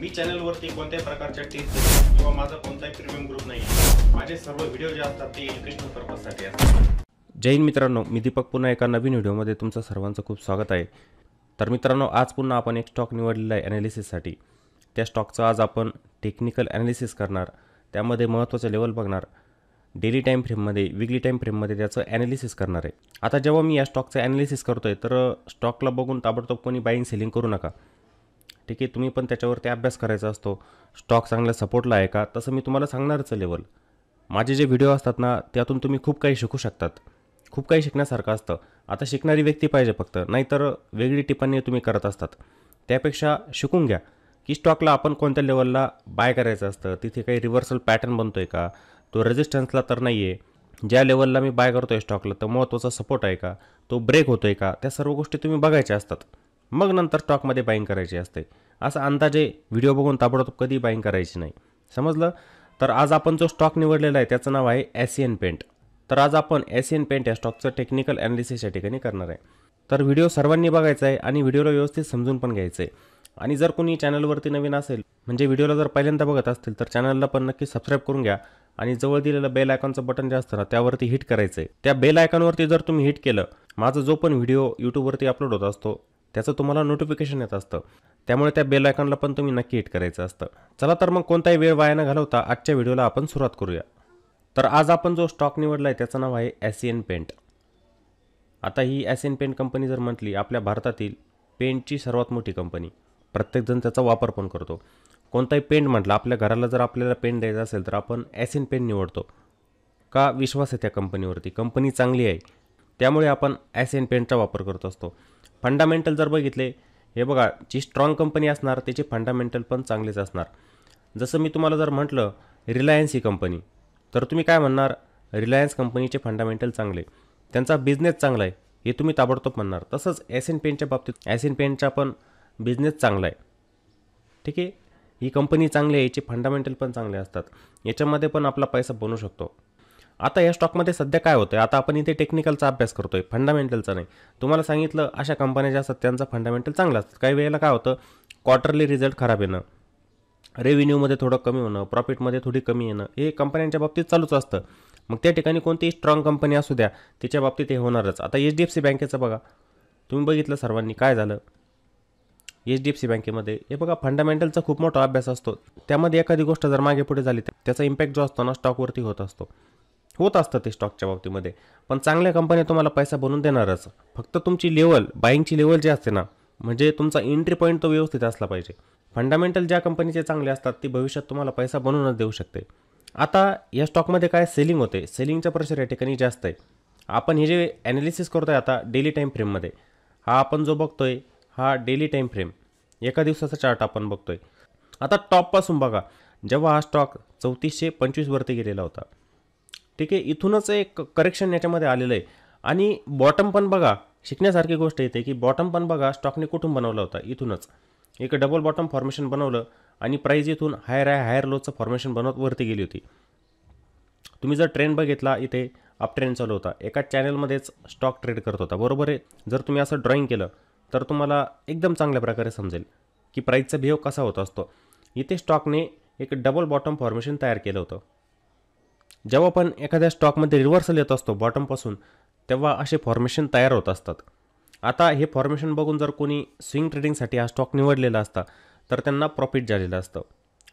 मी चॅनलवरती कोणत्याही प्रकारच्या टिप्स किंवा माझा कोणताही प्रीमियम ग्रुप नाही आहे। माझे सर्व व्हिडिओ जे असतात ते एज्युकेशनल पर्पजसाठी असतात। जय हिंद मित्रांनो, मी दीपक पुन्हा एका नवीन व्हिडिओमध्ये तुमचं सर्वांचं खूप स्वागत आहे। तर मित्रांनो, आज पुन्हा आपण एक स्टॉक निवडलेला आहे ॲनालिसिससाठी। त्या स्टॉकचं आज आपण टेक्निकल ॲनालिसिस करणार, त्यामध्ये महत्त्वाचे लेवल बघणार, डेली टाईम फ्रेममध्ये, वीकली टाईम फ्रेममध्ये त्याचं ॲनालिसिस करणार आहे। आता जेव्हा मी या स्टॉकचं ॲनालिसिस करतो आहे तर स्टॉकला बघून ताबडतोब कोणी बाईंग सेलिंग करू नका, ठीक आहे। तुम्ही पण त्याच्यावरती अभ्यास करायचा असतो, स्टॉक चांगल्या सपोर्टला आहे का, तसं मी तुम्हाला सांगणारच लेवल। माझे जे व्हिडिओ असतात ना, त्यातून तुम्ही खूप काही शिकू शकतात, खूप काही शिकण्यासारखं असतं। आता शिकणारी व्यक्ती पाहिजे फक्त, नाहीतर वेगळी टिप्पणी तुम्ही करत असतात। त्यापेक्षा शिकून घ्या की स्टॉकला आपण कोणत्या लेवलला बाय करायचं असतं, तिथे काही रिव्हर्सल पॅटर्न बनतो आहे का, तो रेजिस्टन्सला तर नाही आहे, ज्या लेवलला मी बाय करतो आहे स्टॉकला तर महत्त्वाचा सपोर्ट आहे का, तो ब्रेक होतो आहे का, त्या सर्व गोष्टी तुम्ही बघायच्या असतात। मग नंतर स्टॉकमध्ये बाईंग करायची असते। असं अंदाजे व्हिडिओ बघून ताबडतोब कधी बाईंग करायची नाही, समजलं। तर आज आपण जो स्टॉक निवडलेला आहे त्याचं नाव आहे एशियन पेंट। तर आज आपण एशियन पेंट या स्टॉकचं टेक्निकल ॲनालिसिस या ठिकाणी करणार आहे। तर व्हिडिओ सर्वांनी बघायचा आहे आणि व्हिडिओला व्यवस्थित समजून पण घ्यायचं आहे। आणि जर कोणी चॅनलवरती नवीन असेल, म्हणजे व्हिडिओला जर पहिल्यांदा बघत असतील तर चॅनलला पण नक्की सबस्क्राईब करून घ्या आणि जवळ दिलेलं बेल आयकॉनचं बटन जे असतं ना त्यावरती हिट करायचं आहे। त्या बेल आयकॉनवरती जर तुम्ही हिट केलं, माझा जो पण व्हिडिओ यूट्यूबवरती अपलोड होत असतो त्याचं तुम्हाला नोटिफिकेशन येत असतं, त्यामुळे त्या बेल आयकॉनला पण तुम्ही नक्की हिट करायचं असतं। चला तर मग कोणताही वेळ वाया न घालवता आजच्या व्हिडिओला आपण सुरुवात करूया। तर आज आपण जो स्टॉक निवडला आहे त्याचं नाव आहे एशियन पेंट। आता ही एशियन पेंट कंपनी जर म्हटली, आपल्या भारतातील पेंटची सर्वात मोठी कंपनी, प्रत्येकजण त्याचा वापर पण करतो। कोणताही पेंट म्हटलं, आपल्या घराला जर आपल्याला पेंट द्यायचा असेल तर आपण एशियन पेंट निवडतो का, विश्वास आहे त्या कंपनीवरती, कंपनी चांगली आहे त्यामुळे आपण एशियन पेंटचा वापर करत असतो। फंडामेंटल जर बघितले, हे बघा, जी स्ट्रॉंग कंपनी असणार त्याचे फंडामेंटल पण चांगलेच असणार। जसं मी तुम्हाला जर म्हटलं रिलायन्स ही कंपनी, तर तुम्ही काय म्हणणार, रिलायन्स कंपनीचे फंडामेंटल चांगले, त्यांचा बिझनेस चांगला आहे, हे तुम्ही ताबडतोब म्हणणार। तसंच एशियन पेंटच्या बाबतीत एशियन पेंटचा पण बिझनेस चांगला आहे, ठीक आहे, ही कंपनी चांगली आहे, याचे फंडामेंटल पण चांगले असतात, याच्यामध्ये पण आपला पैसा बनू शकतो। आता या स्टॉकमध्ये सध्या काय होतं, आता आपण इथे टेक्निकलचा अभ्यास करतोय, फंडामेंटलचा नाही। तुम्हाला सांगितलं अशा कंपन्या ज्या असतात त्यांचा फंडामेंटल चांगला असतात। काही वेळेला काय होतं, क्वार्टरली रिझल्ट खराब येणं, रेव्हेन्यूमध्ये थोडं कमी होणं, प्रॉफिटमध्ये थोडी कमी येणं, हे कंपन्यांच्या बाबतीत चालूच असतं। मग त्या ठिकाणी कोणतीही स्ट्रॉंग कंपनी असू द्या, तिच्या बाबतीत हे होणारच। आता HDFC बँकेचं बघा, तुम्ही बघितलं सर्वांनी काय झालं HDFC बँकेमध्ये, हे बघा, फंडामेंटलचा खूप मोठा अभ्यास असतो, त्यामध्ये एखादी गोष्ट जर मागे पुढे झाली त्याचा इम्पॅक्ट जो असतो ना स्टॉकवरती होत असतं ते स्टॉकच्या बाबतीमध्ये। पण चांगल्या कंपन्या तुम्हाला पैसा बनवून देणारच, फक्त तुमची लेवल, बाईंगची लेवल जी असते ना, म्हणजे तुमचा एंट्री पॉईंट तो व्यवस्थित असला पाहिजे। फंडामेंटल ज्या कंपनीचे चांगले असतात ती भविष्यात तुम्हाला पैसा बनवूनच देऊ शकते। आता या स्टॉकमध्ये काय सेलिंग होते, सेलिंगचा प्रेशर या ठिकाणी जास्त आहे। आपण हे जे ॲनालिसिस करतोय आता डेली टाईम फ्रेममध्ये, हा आपण जो बघतोय हा डेली टाईम फ्रेम, एका दिवसाचा चार्ट आपण बघतोय। आता टॉपपासून बघा, जेव्हा हा स्टॉक 3425 वरती गेलेला होता, ठीक आहे, इथूनच एक करेक्शन याच्यामध्ये आलेलं आहे। आणि बॉटम पण बघा, शिकण्यासारखी गोष्ट येते की बॉटम पण बघा स्टॉकने कुठून बनवला होता, इथूनच एक डबल बॉटम फॉर्मेशन बनवलं आणि प्राईज इथून हायर लोचं फॉर्मेशन बनवत वरती गेली होती। तुम्ही जर ट्रेंड बघितला, इथे अप ट्रेंड चालू होता, एका चॅनलमध्येच स्टॉक ट्रेड करत होता, बरोबर आहे। जर तुम्ही असं ड्रॉईंग केलं तर तुम्हाला एकदम चांगल्या प्रकारे समजेल की प्राईजचा बिहेव कसा होत असतो। इथे स्टॉकने एक डबल बॉटम फॉर्मेशन तयार केलं होतं। जेव्हा पण एखाद्या स्टॉकमध्ये रिव्हर्सल येत असतो बॉटमपासून, तेव्हा असे फॉर्मेशन तयार होत असतात। आता हे फॉर्मेशन बघून जर कोणी स्विंग ट्रेडिंगसाठी हा स्टॉक निवडलेला असता तर त्यांना प्रॉफिट झालेलं असतं।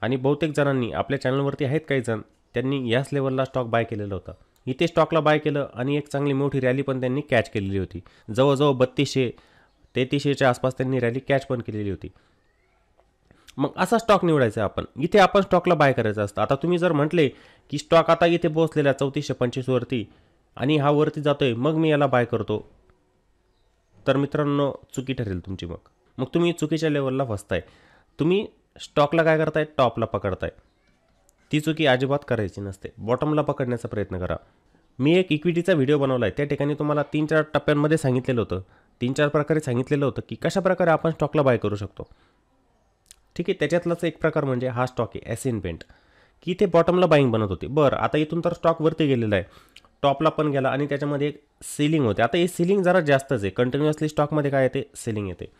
आणि बहुतेक जणांनी, आपल्या चॅनलवरती आहेत काही जण, त्यांनी याच लेवलला स्टॉक बाय केलेलं होतं, इथे स्टॉकला बाय केलं आणि एक चांगली मोठी रॅली पण त्यांनी कॅच केलेली होती, जवळजवळ 3200-3300च्या आसपास त्यांनी रॅली कॅच पण केलेली होती। मग असा स्टॉक निवडायचा आपण, इथे आपण स्टॉकला बाय करायचं असतं। आता तुम्ही जर म्हटले की स्टॉक आता इथे पोहोचलेला 3425 वरती आणि हा वरती जातोय, मग मी याला बाय करतो, तर मित्रांनो चुकी ठरेल तुमची। मग तुम्ही चुकीच्या लेवलला फसताय। तुम्ही स्टॉकला काय करताय, टॉपला पकडताय, ती चुकी अजिबात करायची नसते, बॉटमला पकडण्याचा प्रयत्न करा। मी एक इक्विटीचा व्हिडिओ बनवला आहे, त्या ठिकाणी तुम्हाला 3-4 टप्प्यांमध्ये सांगितलेलं होतं, 3-4 प्रकारे सांगितलेलं होतं की कशा प्रकारे आपण स्टॉकला बाय करू शकतो, ठीक आहे। त्याच्यातलाच एक प्रकार म्हणजे हा स्टॉक आहे एशियन पेंट, की इथे बॉटमला बाईंग बनत होती। बरं, आता इथून तर स्टॉक वरती गेलेला आहे, टॉपला पण गेला आणि त्याच्यामध्ये एक सेलिंग होते। आता हे सेलिंग जरा जास्तच आहे, कंटिन्युअसली स्टॉकमध्ये काय येते, सेलिंग येते।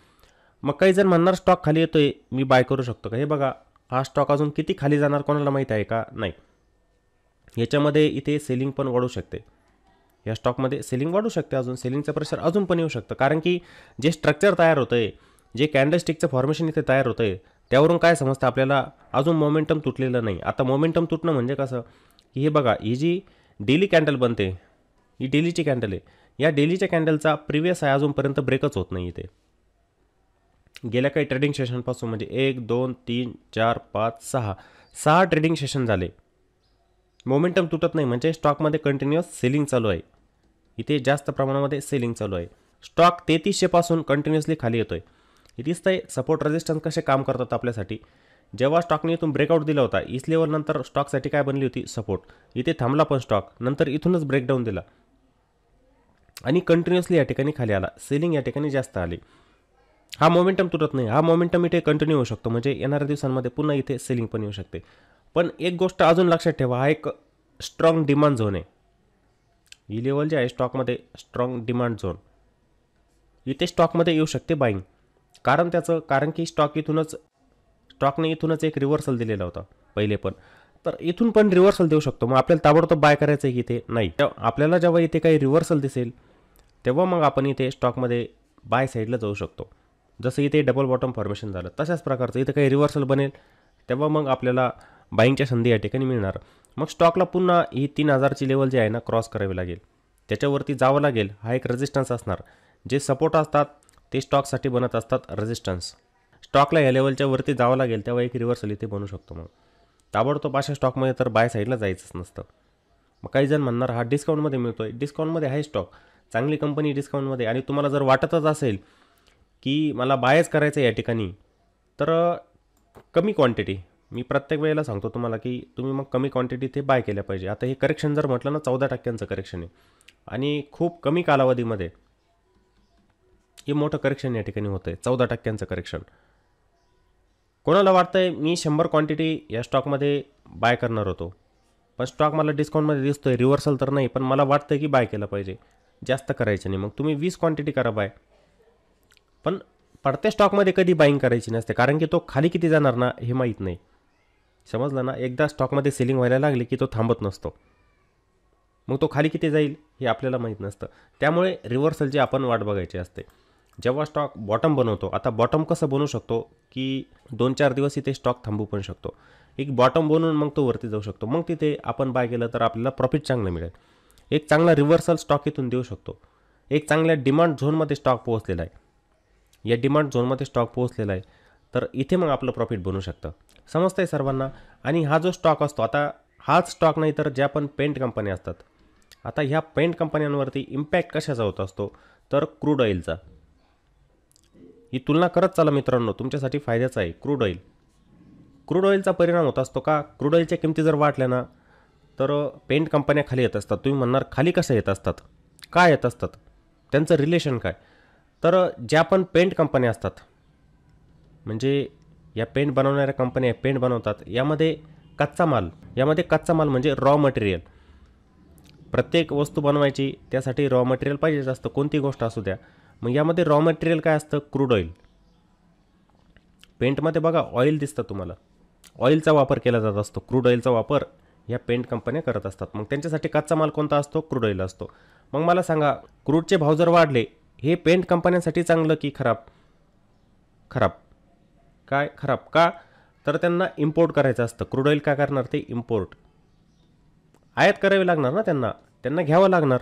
मग काही जण म्हणणार स्टॉक खाली येतोय, मी बाय करू शकतो का? हे बघा, हा स्टॉक अजून किती खाली जाणार कोणाला माहीत आहे का? नाही. याच्यामध्ये इथे सेलिंग पण वाढू शकते. या स्टॉकमध्ये सेलिंग वाढू शकते, अजून सेलिंगचं प्रेशर अजून पण येऊ शकतं. कारण की जे स्ट्रक्चर तयार होतं आहे, जे कॅन्डलस्टिकचं फॉर्मेशन इथे तयार होतं आहे, त्यावरून काय समजतं आपल्याला, अजून मोमेंटम तुटलेलं नाही. आता मोमेंटम तुटणं म्हणजे कसं, की हे बघा, ही जी डेली कॅन्डल बनते, ही डेलीची कॅन्डल आहे. या डेलीच्या कॅन्डलचा प्रिव्हियस आहे अजूनपर्यंत ब्रेकच होत नाही इथे. गेल्या काही ट्रेडिंग सेशनपासून म्हणजे 1 2 3 4 5 6 ट्रेडिंग सेशन झाले, मोमेंटम तुटत नाही. म्हणजे स्टॉकमध्ये कंटिन्युअस सेलिंग चालू आहे. इथे जास्त प्रमाणामध्ये सेलिंग चालू आहे. स्टॉक 3300 पासून कंटिन्युअसली खाली येतोय. हे दिसतंय सपोर्ट रेजिस्टन्स कसे काम करतात आपल्यासाठी. जेव्हा स्टॉकने इथून ब्रेकआउट दिला होता, इस लेवल नंतर स्टॉकसाठी काय बनली होती, सपोर्ट. इथे थांबला पण स्टॉक, नंतर इथूनच ब्रेकडाऊन दिला आणि कंटिन्युअसली या ठिकाणी खाली आला. सेलिंग या ठिकाणी जास्त आली. हा मोमेंटम तुटत नाही, हा मोमेंटम इथे कंटिन्यू होऊ शकतो. म्हणजे येणाऱ्या दिवसांमध्ये पुन्हा इथे सेलिंग पण येऊ शकते. पण एक गोष्ट अजून लक्षात ठेवा, हा एक स्ट्रॉंग डिमांड झोन आहे. ही लेवल जे आहे स्टॉकमध्ये स्ट्रॉंग डिमांड झोन, इथे स्टॉकमध्ये येऊ शकते बाईंग. कारण की स्टॉकने इथूनच एक रिव्हर्सल दिलेला होता पहिले पण, तर इथून पण रिव्हर्सल देऊ शकतो. मग आपल्याला ताबडतोब बाय करायचं आहे की इथे नाही. आपल्याला जेव्हा इथे काही रिव्हर्सल दिसेल तेव्हा मग आपण इथे स्टॉकमध्ये बाय साईडला जाऊ शकतो. जसं इथे डबल बॉटम फॉर्मेशन झालं तशाच प्रकारचं इथं काही रिव्हर्सल बनेल तेव्हा मग आपल्याला बाईंगच्या संधी या ठिकाणी मिळणार. मग स्टॉकला पुन्हा ही 3000ची लेवल जी आहे ना क्रॉस करावी लागेल, त्याच्यावरती जावं लागेल. हा एक रेजिस्टन्स असणार. जे सपोर्ट असतात ते स्टॉकसाठी बनत असतात रेजिस्टन्स. स्टॉकला या लेवलच्या वरती जावं लागेल तेव्हा एक रिव्हर्सल इथे बनू शकतो. मग ताबडतोब अशा स्टॉकमध्ये तर बाय साईडला जायचंच नसतं. मग काही जण म्हणणार हा डिस्काउंटमध्ये मिळतो आहे. डिस्काउंटमध्ये आहे स्टॉक, चांगली कंपनी डिस्काउंटमध्ये, आणि तुम्हाला जर वाटतच असेल की मला बायच करायचं आहे या ठिकाणी, तर कमी क्वांटिटी, मी प्रत्येक वेळेला सांगतो तुम्हाला की तुम्ही मग कमी क्वांटिटी ते बाय केल्या पाहिजे. आता हे करेक्शन जर म्हटलं ना 14% करेक्शन आहे आणि खूप कमी कालावधीमध्ये हे मोठं करेक्शन या ठिकाणी होतं आहे. 14% करेक्शन. कोणाला वाटतंय मी 100 क्वांटिटी या स्टॉकमध्ये बाय करणार होतो, पण स्टॉक मला डिस्काउंटमध्ये दिसतोय, रिव्हर्सल तर नाही, पण मला वाटतं की बाय केलं पाहिजे, जास्त करायचं नाही. मग तुम्ही 20 क्वांटिटी करा बाय, पण पडत्या स्टॉकमध्ये कधी बाईंग करायची नसते. कारण की तो खाली किती जाणार ना हे माहीत नाही. समजलं ना, एकदा स्टॉकमध्ये सेलिंग व्हायला लागली की तो थांबत नसतो. मग तो खाली किती जाईल हे आपल्याला माहीत नसतं. त्यामुळे रिव्हर्सलची आपण वाट बघायची असते. जेव्हा स्टॉक बॉटम बनवतो, आता बॉटम कसं बनवू शकतो की 2-4 दिवस इथे स्टॉक थांबू पण शकतो. एक बॉटम बनवून मग तो वरती जाऊ शकतो. मग तिथे आपण बाय केलं तर आपल्याला प्रॉफिट चांगलं मिळेल. एक चांगला रिव्हर्सल स्टॉक इथून देऊ शकतो. एक चांगल्या डिमांड झोनमध्ये स्टॉक पोहोचलेला आहे. या डिमांड झोनमध्ये स्टॉक पोहोचलेला आहे, तर इथे मग आपलं प्रॉफिट बनू शकतं. समजतं आहे सर्वांना. आणि हा जो स्टॉक असतो, आता हाच स्टॉक नाही तर ज्या पण पेंट कंपन्या असतात, आता ह्या पेंट कंपन्यांवरती इम्पॅक्ट कशाचा होत असतो, तर क्रूड ऑइलचा. ही तुलना करत चला मित्रांनो, तुमच्यासाठी फायद्याचं आहे. क्रूड ऑइलचा परिणाम होत असतो का, क्रूड ऑइलच्या किमती जर वाढल्या ना तर पेंट कंपन्या खाली येत असतात. तुम्ही म्हणणार खाली कसं येत असतात, काय येत असतात, त्यांचं रिलेशन काय, तर ज्या पण पेंट कंपन्या असतात, म्हणजे या पेंट बनवणाऱ्या कंपन्या पेंट बनवतात, यामध्ये कच्चा माल म्हणजे रॉ मटेरियल. प्रत्येक वस्तू बनवायची त्यासाठी रॉ मटेरियल पाहिजेच असतं, कोणती गोष्ट असू द्या. मग यामध्ये रॉ मटेरियल काय असतं, क्रूड ऑइल. पेंटमध्ये बघा ऑइल दिसतं तुम्हाला, ऑइलचा वापर केला जात असतो. क्रूड ऑइलचा वापर या पेंट कंपन्या करत असतात. मग त्यांच्यासाठी कच्चा माल कोणता असतो, क्रूड ऑइल असतो. मग मला सांगा, क्रूडचे भाव जर वाढले, हे पेंट कंपन्यांसाठी चांगलं की खराब? खराब का, तर त्यांना इम्पोर्ट करायचं असतं. क्रूड ऑइल काय करणार, ते इम्पोर्ट, आयात करावी लागणार ना, त्यांना घ्यावं लागणार.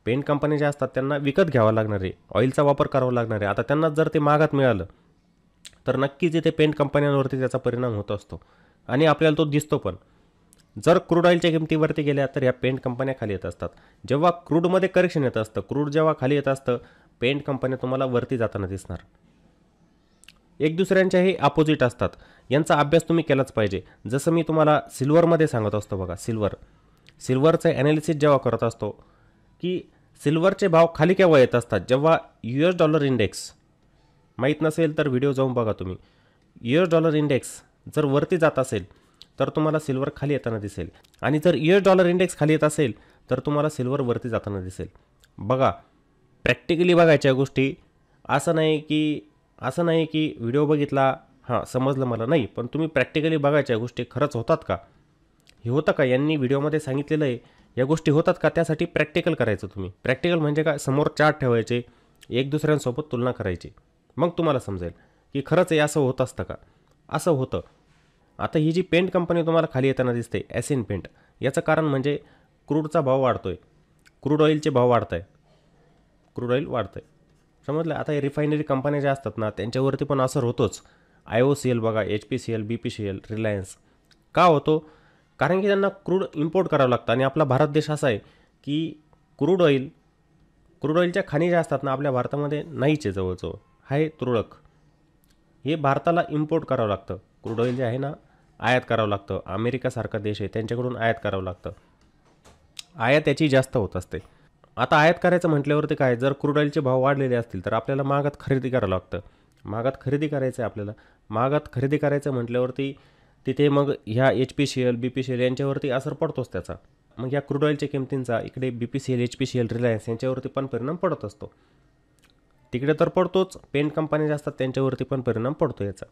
पेंट कंपन्या ज्या असतात त्यांना विकत घ्यावं लागणार आहे, ऑइलचा वापर करावा लागणार आहे. आता त्यांना जर ते महागात मिळालं तर नक्कीच इथे पेंट कंपन्यांवरती त्याचा परिणाम होत असतो आणि आपल्याला तो दिसतो पण. जर क्रूड ऑइलच्या किमतीवरती गेल्या तर या पेंट कंपन्या खाली येत असतात. जेव्हा क्रूडमध्ये करेक्शन येत असतं, क्रूड जेव्हा खाली येत असतं, पेंट कंपन्या तुम्हाला वरती जाताना दिसणार. एक दुसऱ्यांच्या हे अपोजिट असतात. यांचा अभ्यास तुम्ही केलाच पाहिजे. जसं मी तुम्हाला सिल्वरमध्ये सांगत असतो बघा, सिल्वरचं ॲनालिसिस जेव्हा करत असतो की सिल्वरचे भाव खाली केव्हा येत असतात, जेव्हा $, इंडेक्स, माहीत नसेल तर व्हिडिओ जाऊन बघा तुम्ही. $, इंडेक्स जर वरती जात असेल तर तुम्हाला सिल्वर खाली येताना दिसेल, आणि जर $, इंडेक्स खाली येत असेल तर तुम्हाला सिल्वर वरती जाताना दिसेल. बघा, प्रॅक्टिकली बघायच्या गोष्टी. असं नाही की असं नाही की व्हिडिओ बघितला हां समजलं मला, नाही, पण तुम्ही प्रॅक्टिकली बघायच्या गोष्टी खरंच होतात का, हे होतं का, यांनी व्हिडिओमध्ये सांगितलेलं आहे या गोष्टी होतात का, त्यासाठी प्रॅक्टिकल करायचं तुम्ही. प्रॅक्टिकल म्हणजे काय, समोर चार्ट ठेवायचे, एक दुसऱ्यांसोबत तुलना करायची, मग तुम्हाला समजेल की खरंच हे असं होत असतं का. असं होतं. आता ही जी पेंट कंपनी तुम्हाला खाली येताना दिसते एसियन पेंट, याचं कारण म्हणजे क्रूडचा भाव वाढतो आहे, क्रूड ऑइलचे भाव वाढत आहे, क्रूड ऑइल वाढतं आहे, समजलं. आता हे रिफायनरी कंपन्या ज्या असतात ना त्यांच्यावरती पण असर होतोच. IOCL बघा, HPCL, BPCL, रिलायन्स. का होतो, कारण की त्यांना क्रूड इम्पोर्ट करावं लागतं. आणि आपला भारत देश असा आहे की क्रूड ऑइलच्या खाणी ज्या असतात ना आपल्या भारतामध्ये नाहीच आहे जवळजवळ, आहे तुरळक. हे भारताला इम्पोर्ट करावं लागतं. क्रूड ऑइल जे आहे ना आयात करावं लागतं. अमेरिकासारखा देश आहे त्यांच्याकडून आयात करावं लागतं. आयात याची जास्त होत असते. आता आयात करायचं म्हटल्यावरती काय, जर क्रूड ऑइलचे भाव वाढलेले असतील तर आपल्याला महागात खरेदी करावं लागतं. महागात खरेदी करायचं आहे आपल्याला. महागात खरेदी करायचं म्हटल्यावरती तिथे मग ह्या HPCL, BPCL यांच्यावरती असर पडतोच त्याचा. मग या क्रूड ऑइलच्या किमतींचा इकडे BPCL, HPCL, रिलायन्स यांच्यावरती पण परिणाम पडत असतो. तिकडे तर पडतोच, पेंट कंपन्या ज्या असतात त्यांच्यावरती पण परिणाम पडतो याचा.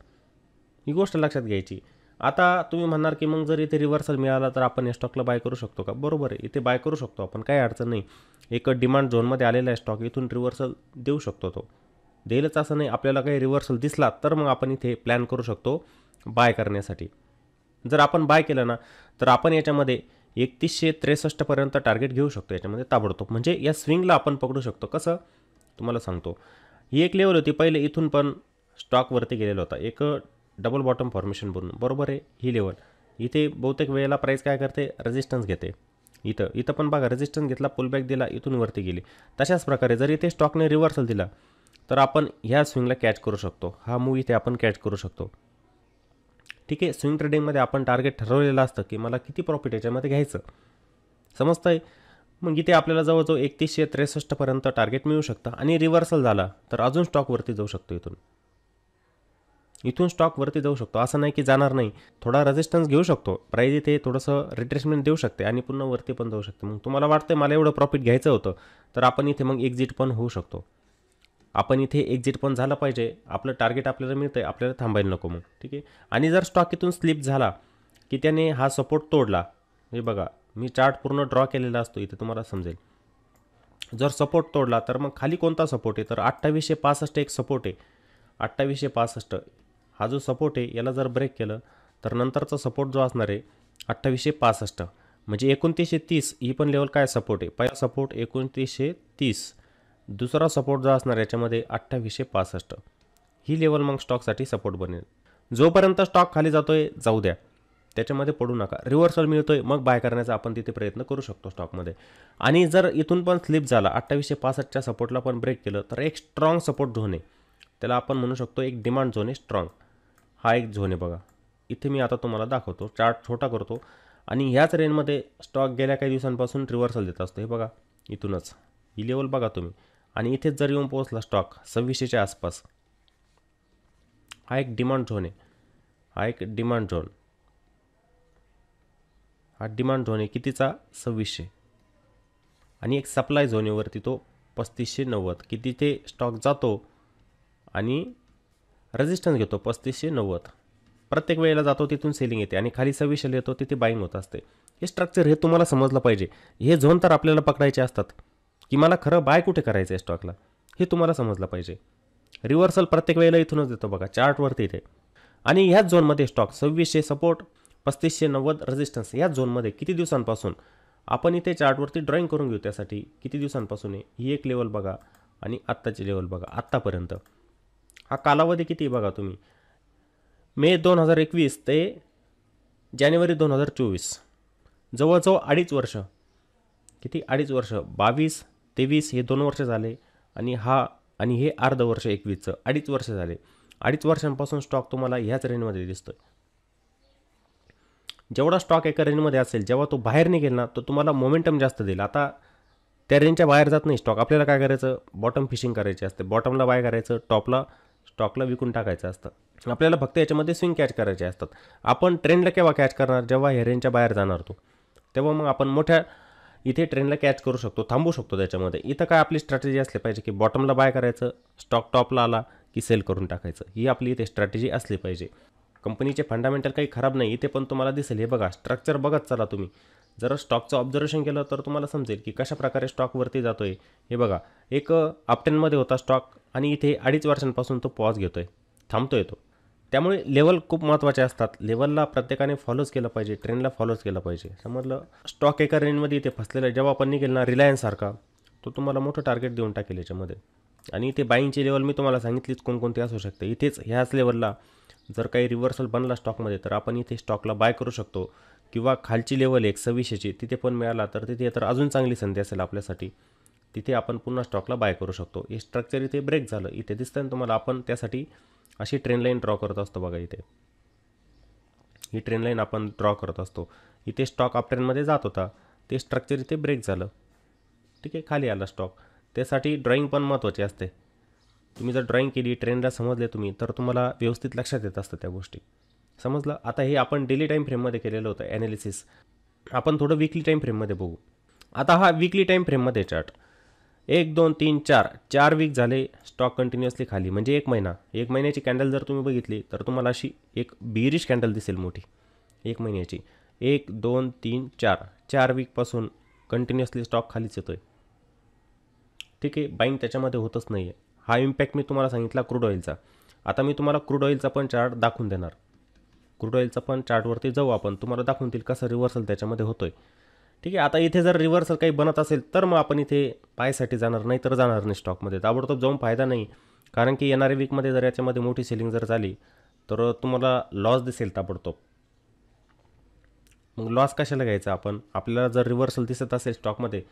ही गोष्ट लक्षात घ्यायची. आता तुम्ही म्हणणार की मग जर इथे रिव्हर्सल मिळाला तर आपण या स्टॉकला बाय करू शकतो का. बरोबर आहे, इथे बाय करू शकतो आपण, काही अडचण नाही. एक डिमांड झोनमध्ये आलेला आहे स्टॉक, इथून रिव्हर्सल देऊ शकतो तो, देईलच असं नाही. आपल्याला काही रिव्हर्सल दिसला तर मग आपण इथे प्लॅन करू शकतो बाय करण्यासाठी. जर आपण बाय केलं ना तर आपण याच्यामध्ये 3163 पर्यंत टार्गेट घेऊ शकतो याच्यामध्ये ताबडतोब. म्हणजे या स्विंगला आपण पकडू शकतो. कसं तुम्हाला सांगतो, ही एक लेवल होती पहिले, इथून पण स्टॉकवरती गेलेला होता एक डबल बॉटम फॉर्मेशन बनून, बरोबर आहे. ही लेवल इथे बहुतेक वेळेला प्राईस काय करते, रेजिस्टन्स घेते. इथं पण बघा रेजिस्टन्स घेतला, पुलबॅक दिला, इथून वरती गेली. तशाच प्रकारे जर इथे स्टॉकने रिव्हर्सल दिला तर आपण ह्या स्विंगला कॅच करू शकतो. हा मूव इथे आपण कॅच करू शकतो. ठीक आहे. स्विंग ट्रेडिंगमध्ये आपण टार्गेट ठरवलेलं असतं की मला किती प्रॉफिट याच्यामध्ये घ्यायचं, समजतं आहे. मग इथे आपल्याला जवळजवळ 3163 पर्यंत टार्गेट मिळू शकतं. आणि रिव्हर्सल झाला तर अजून स्टॉकवरती जाऊ शकतो. इथून स्टॉकवरती जाऊ शकतो, असं नाही की जाणार नाही. थोडा रेजिस्टन्स घेऊ शकतो, प्राईज इथे थोडंसं रिट्रेसमेंट देऊ शकते आणि पुन्हा वरती पण जाऊ शकते. मग तुम्हाला वाटतं मला एवढं प्रॉफिट घ्यायचं होतं तर आपण इथे मग एक्झिट पण होऊ शकतो. आपण इथे एक्झिट पण झालं पाहिजे. आपलं टार्गेट आपल्याला मिळतं आहे, आपल्याला थांबायला नको मग. ठीक आहे. आणि जर स्टॉक इथून स्लिप झाला की त्याने हा सपोर्ट तोडला, हे बघा मी चार्ट पूर्ण ड्रॉ केलेला असतो इथे, तुम्हाला समजेल. जर सपोर्ट तोडला तर मग खाली कोणता सपोर्ट आहे, तर 2865 एक सपोर्ट आहे. 2865 हा जो सपोर्ट आहे याला जर ब्रेक केलं तर नंतरचा सपोर्ट जो असणार आहे 2865, म्हणजे 2930 ही पण लेवल काय सपोर्ट आहे. पहिला सपोर्ट 2930, दुसरा सपोर्ट जो असणार याच्यामध्ये 2865, ही लेवल मग स्टॉकसाठी सपोर्ट बनेल. जोपर्यंत स्टॉक खाली जातोय जाऊ द्या, त्याच्यामध्ये पडू नका. रिव्हर्सल मिळतोय मग बाय करण्याचा आपण तिथे प्रयत्न करू शकतो स्टॉकमध्ये. आणि जर इथून पण स्लिप झाला, 2865च्या सपोर्टला पण ब्रेक केलं तर एक स्ट्रॉंग सपोर्ट झोन आहे, त्याला आपण म्हणू शकतो एक डिमांड झोन आहे स्ट्रॉंग. हा एक झोन आहे बघा. इथे मी आता तुम्हाला दाखवतो, चार्ट छोटा करतो. आणि ह्याच रेंजमध्ये स्टॉक गेल्या काही दिवसांपासून रिव्हर्सल देत असतो. हे बघा इथूनच ही लेवल बघा तुम्ही. आणि इथेच जर येऊन पोहोचला स्टॉक 2600च्या आसपास, हा एक डिमांड झोन आहे. हा एक डिमांड झोन, हा डिमांड झोन आहे कितीचा, 2600. आणि एक सप्लाय झोनेवरती तो 3590, की तिथे स्टॉक जातो आणि रेजिस्टन्स घेतो 3590. प्रत्येक वेळेला जातो तिथून सेलिंग येते आणि खाली 2600 येतो तिथे बाईंग होत असते. हे स्ट्रक्चर हे तुम्हाला समजलं पाहिजे. हे झोन तर आपल्याला पकडायचे असतात की मला खरं बाय कुठे करायचं आहे स्टॉकला, हे तुम्हाला समजलं पाहिजे. रिव्हर्सल प्रत्येक वेळेला इथूनच देतो बघा चार्टवरती इथे. आणि ह्याच झोनमध्ये स्टॉक 2600 सपोर्ट, 3590 रेजिस्टन्स, ह्याच झोनमध्ये किती दिवसांपासून आपण इथे चार्टवरती ड्रॉईंग करून घेऊ. त्यासाठी किती दिवसांपासून आहे ही एक लेवल बघा आणि आत्ताची लेवल बघा. आत्तापर्यंत हा कालावधी किती बघा तुम्ही, मे 2021 ते जानेवारी 2024, जवळजवळ 2.5 वर्ष. किती 2.5 वर्ष, 22-23 हे 2 वर्ष झाले. आणि हे अर्ध वर्ष 21चं, 2.5 वर्ष झाले. 2.5 वर्षांपासून स्टॉक तुम्हाला ह्याच रेंजमध्ये दिसतोय. जेवढा स्टॉक एका रेंजमध्ये असेल, जेव्हा तो बाहेर निघेल ना तो तुम्हाला मोमेंटम जास्त देईल. आता त्या रेंजच्या बाहेर जात नाही स्टॉक. आपल्याला काय करायचं, बॉटम फिशिंग करायची असते. बॉटमला बाय करायचं, टॉपला स्टॉकला विकून टाकायचं असतं. आपल्याला फक्त याच्यामध्ये स्विंग कॅच करायचे असतात. आपण ट्रेंडला केव्हा कॅच करणार, जेव्हा ह्या रेंजच्या बाहेर जाणार तो, तेव्हा मग आपण मोठ्या इथे ट्रेंडला कॅच करू शकतो, थांबू शकतो त्याच्यामध्ये. इथं काय आपली स्ट्रॅटेजी असली पाहिजे की बॉटमला बाय करायचं, स्टॉक टॉपला आला की सेल करून टाकायचं. ही आपली इथे स्ट्रॅटेजी असली पाहिजे. कंपनीचे फंडामेंटल काही खराब नाही, इथे पण तुम्हाला दिसेल. हे बघा, स्ट्रक्चर बघत चला तुम्ही. जर स्टॉकचं ऑब्झर्वेशन केलं तर तुम्हाला समजेल की कशा प्रकारे स्टॉक वरती जातोय. हे बघा, एक अपट्रेंडमध्ये होता स्टॉक आणि इथे 2.5 वर्षांपासून तो पॉज घेतोय, थांबतोय तो. त्यामुळे लेवल खूप महत्त्वाचे असतात. लेवलला प्रत्येकाने फॉलोच केलं पाहिजे, ट्रेंडला फॉलोच केलं पाहिजे. समजलं. स्टॉक एका रेंजमध्ये इथे फसलेला आहे. जेव्हा आपण निघेल ना रिलायन्ससारखा, तो तुम्हाला मोठं टार्गेट देऊन टाकेल याच्यामध्ये. आणि इथे बाईंगची लेवल मी तुम्हाला सांगितलीच कोणकोणती असू शकते. इथेच ह्याच लेवलला जर काही रिव्हर्सल बनला स्टॉकमध्ये तर आपण इथे स्टॉकला बाय करू शकतो. किंवा खालची लेवल 126ची तिथे पण मिळाला तर तिथे तर अजून चांगली संधी असेल आपल्यासाठी. तिथे आपण पुन्हा स्टॉकला बाय करू शकतो. हे स्ट्रक्चर इथे ब्रेक झालं, इथे दिसतं ना तुम्हाला. आपण त्यासाठी अशी ट्रेंड लाईन ड्रॉ करत असतो बघा. इथे ही ट्रेंड लाईन आपण ड्रॉ करत असतो. इथे स्टॉक अप ट्रेंडमध्ये जात होता, ते स्ट्रक्चर इथे ब्रेक झालं, ठीक आहे, खाली आला स्टॉक. त्यासाठी ड्रॉईंग पण महत्त्वाची असते. तुम्ही जर ड्रॉईंग केली, ट्रेंडला समजले तुम्ही, तर तुम्हाला व्यवस्थित लक्षात येत असतं त्या गोष्टी. समजलं. आता हे आपण डेली टाईम फ्रेममध्ये केलेलं होतं ॲनालिसिस. आपण थोडं वीकली टाईम फ्रेममध्ये बघू. आता हा वीकली टाईम फ्रेममध्ये चार्ट 1 2 3 4 वीक झाले स्टॉक कंटिन्युअसली खाली, म्हणजे 1 महिना. 1 महिन्याची कॅन्डल जर तुम्ही बघितली तर तुम्हाला अशी एक बिअरिश कॅन्डल दिसेल मोठी 1 महिन्याची. 1 2 3 4 वीकपासून कंटिन्युअसली स्टॉक खालीच येतोय, ठीक आहे. बाईंग त्याच्यामध्ये होतच नाही आहे. हा इम्पॅक्ट मी तुम्हाला सांगितला क्रूड ऑइलचा. आता मी तुम्हाला क्रूड ऑइलचा पण चार्ट दाखवून देणार. क्रूड ऑइलचा पण चार्टवरती जाऊ आपण, तुम्हाला दाखवून देईल कसं रिव्हर्सल त्याच्यामध्ये होतोय, ठीक आहे. आता इथे जर रिव्हर्सल काही बनत असेल तर मग आपण इथे पायसाठी जाणार, नाही तर जाणार नाही स्टॉकमध्ये. ताबडतोब जाऊन फायदा नाही, कारण की येणाऱ्या वीकमध्ये जर याच्यामध्ये मोठी सेलिंग जर झाली तर तुम्हाला लॉस दिसेल ताबडतोब. मग लॉस कशाला घ्यायचा आपण? आपल्याला जर रिव्हर्सल दिसत असेल स्टॉकमध्ये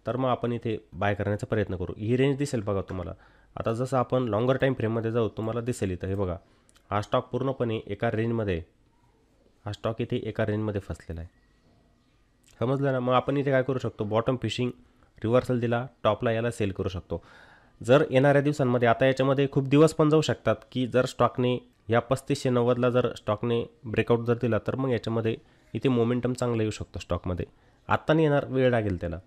तर मग आपण इथे बाय करण्याचा प्रयत्न करू. ही रेंज दिसेल बघा तुम्हाला. आता जसं आपण लॉंगर टाईम फ्रेममध्ये जाऊ, तुम्हाला दिसेल इथं. हे बघा, हा स्टॉक पूर्णपणे एका रेंजमध्ये, हा स्टॉक इथे एका रेंजमध्ये फसलेला आहे. समजलं ना. मग आपण इथे काय करू शकतो? बॉटम फिशिंग, रिव्हर्सल दिला टॉपला, याला सेल करू शकतो. जर येणाऱ्या दिवसांमध्ये, आता याच्यामध्ये खूप दिवस पण जाऊ शकतात की जर स्टॉकने या 3590ला जर स्टॉकने ब्रेकआउट जर दिला तर मग याच्यामध्ये इथे मोमेंटम चांगला येऊ शकतो स्टॉकमध्ये. आत्ता नाही येणार, वेळ लागेल त्याला,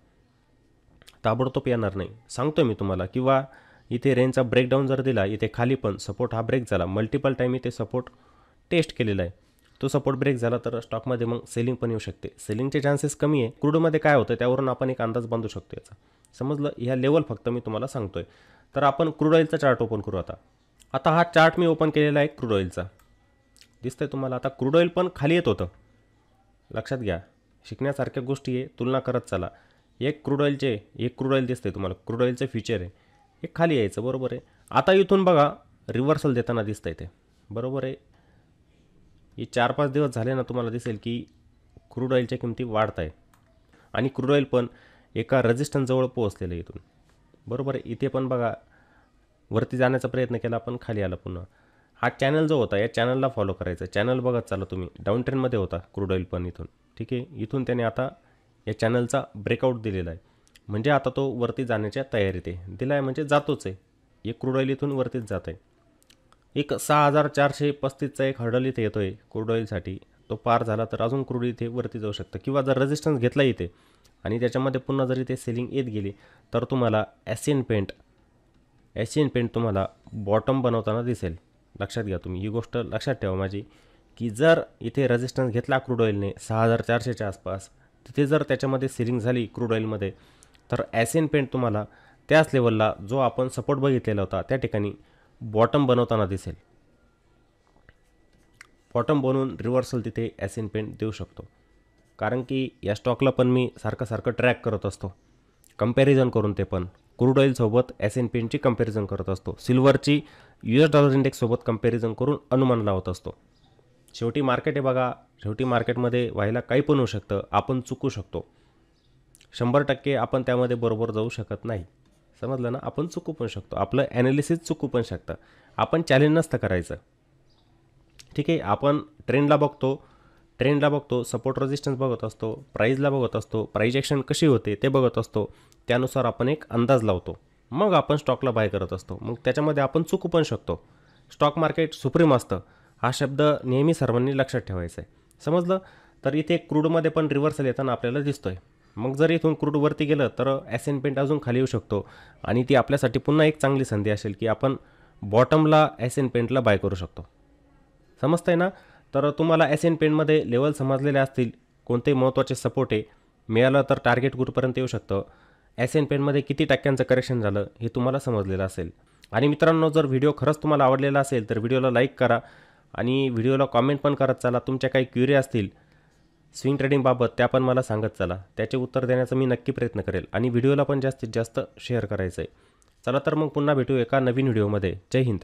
ताबडतोब येणार नाही, सांगतोय मी तुम्हाला. किंवा इथे रेंजचा ब्रेकडाऊन जर दिला, इथे खाली पण सपोर्ट हा ब्रेक झाला, मल्टिपल टाईम इथे सपोर्ट टेस्ट केलेला आहे, तो सपोर्ट ब्रेक झाला तर स्टॉकमध्ये मग सेलिंग पण येऊ शकते. सेलिंगचे चान्सेस कमी आहे. क्रूडमध्ये काय होतं त्यावरून आपण एक अंदाज बांधू शकतो याचा. समजलं. ह्या लेवल फक्त मी तुम्हाला सांगतोय. तर आपण क्रूड ऑइलचा चार्ट ओपन करू. आता हा चार्ट मी ओपन केलेला आहे क्रूड ऑइलचा, दिसतंय तुम्हाला. आता क्रूड ऑइल पण खाली येत होतं, लक्षात घ्या. शिकण्यासारख्या गोष्टी आहे, तुलना करत चला. एक क्रूड ऑइल दिसतंय तुम्हाला, क्रूड ऑइलचं फ्युचर आहे, हे खाली यायचं, बरोबर आहे. आता इथून बघा रिव्हर्सल देताना दिसतंय ते, बरोबर आहे. हे 4-5 दिवस झाले ना, तुम्हाला दिसेल की क्रूड ऑइलच्या किमती वाढत आहे आणि क्रूड ऑइल पण एका रेजिस्टन्सजवळ पोहोचलेलं आहे इथून, बरोबर आहे. इथे पण बघा वरती जाण्याचा प्रयत्न केला पण खाली आला पुन्हा. हा चॅनल जो होता, या चॅनलला फॉलो करायचं. चॅनल बघत चाला तुम्ही. डाऊन ट्रेंडमध्ये होता क्रूड ऑइल पण इथून, ठीक आहे. इथून त्याने आता या चॅनलचा ब्रेकआउट दिलेला आहे, म्हणजे आता तो वरती जाण्याच्या तयारीत आहे. दिला आहे म्हणजे जातोच आहे. एक क्रूड ऑइल इथून वरतीच जात आहे. एक 6435चा एक हर्डल इथे येतो आहे क्रूड ऑइलसाठी. तो पार झाला तर अजून क्रूड इथे वरती जाऊ शकतं. किंवा जर रेजिस्टन्स घेतला इथे आणि त्याच्यामध्ये पुन्हा जर इथे सेलिंग येत गेली तर तुम्हाला एशियन पेंट तुम्हाला बॉटम बनवताना दिसेल. लक्षात घ्या तुम्ही, ही गोष्ट लक्षात ठेवा माझी, की जर इथे रेजिस्टन्स घेतला क्रूड ऑइलने 6400च्या आसपास, तिथे जर त्याच्यामध्ये सेलिंग झाली क्रूड ऑइलमध्ये तर एशियन पेंट तुम्हाला त्याच लेवलला जो आपण सपोर्ट बघितलेला होता त्या ठिकाणी बॉटम बनवताना दिसेल. बॉटम बनवून रिव्हर्सल तिथे एशियन पेंट देऊ शकतो. कारण की या स्टॉकला पण मी सारखं ट्रॅक करत असतो, कंपॅरिझन करून. ते पण क्रूड ऑइलसोबत एशियन पेंटची कंपॅरिझन करत असतो. सिल्वरची US$ इंडेक्ससोबत कंपॅरिझन करून अनुमान लावत असतो. शेवटी मार्केट आहे बघा, शेवटी मार्केटमध्ये व्हायला काही पण होऊ शकतं. आपण चुकू शकतो, 100% आपण त्यामध्ये बरोबर जाऊ शकत नाही. समजलं ना. आपण चुकू पण शकतो, आपलं ॲनालिसिस चुकू पण शकतं. आपण चॅलेंज नसतं करायचं, ठीक आहे. आपण ट्रेंडला बघतो, सपोर्ट रेजिस्टन्स बघत असतो, प्राईजला बघत असतो, प्राईज ॲक्शन कशी होते ते बघत असतो. त्यानुसार आपण एक अंदाज लावतो, मग आपण स्टॉकला बाय करत असतो. मग त्याच्यामध्ये आपण चुकू पण शकतो. स्टॉक मार्केट सुप्रीम असतं, हा शब्द नेहमी सर्वांनी लक्षात ठेवायचा आहे. समजलं. तर इथे क्रूडमध्ये पण रिव्हर्सल येताना आपल्याला दिसतोय. मग जर इथून क्रूड वरती गेलं तर ॲसेंट अजून खाली येऊ शकतो आणि ती आपल्यासाठी पुन्हा एक चांगली संधी असेल की आपण बॉटमला ॲसेंटला बाय करू शकतो. समजतंय ना? तर तुम्हाला ॲसेंटमध्ये लेवल समजलेले असतील, कोणतेही महत्त्वाचे सपोर्ट आहे, मिळालं तर टार्गेट ग्रुपपर्यंत येऊ शकतं. ॲसेंटमध्ये किती टक्क्यांचं करेक्शन झालं हे तुम्हाला समजलेलं असेल. आणि मित्रांनो, जर व्हिडिओ खरंच तुम्हाला आवडलेला असेल तर व्हिडिओला लाईक करा आणि व्हिडिओला कॉमेंट पण करत चला. तुमच्या काही क्युरी असतील स्विंग ट्रेडिंगबाबत त्या पण मला सांगत चला. त्याचे उत्तर देण्याचा मी नक्की प्रयत्न करेल आणि व्हिडिओला पण जास्तीत जास्त शेअर करायचं आहे. चला तर मग पुन्हा भेटू एका नवीन व्हिडिओमध्ये. जय हिंद.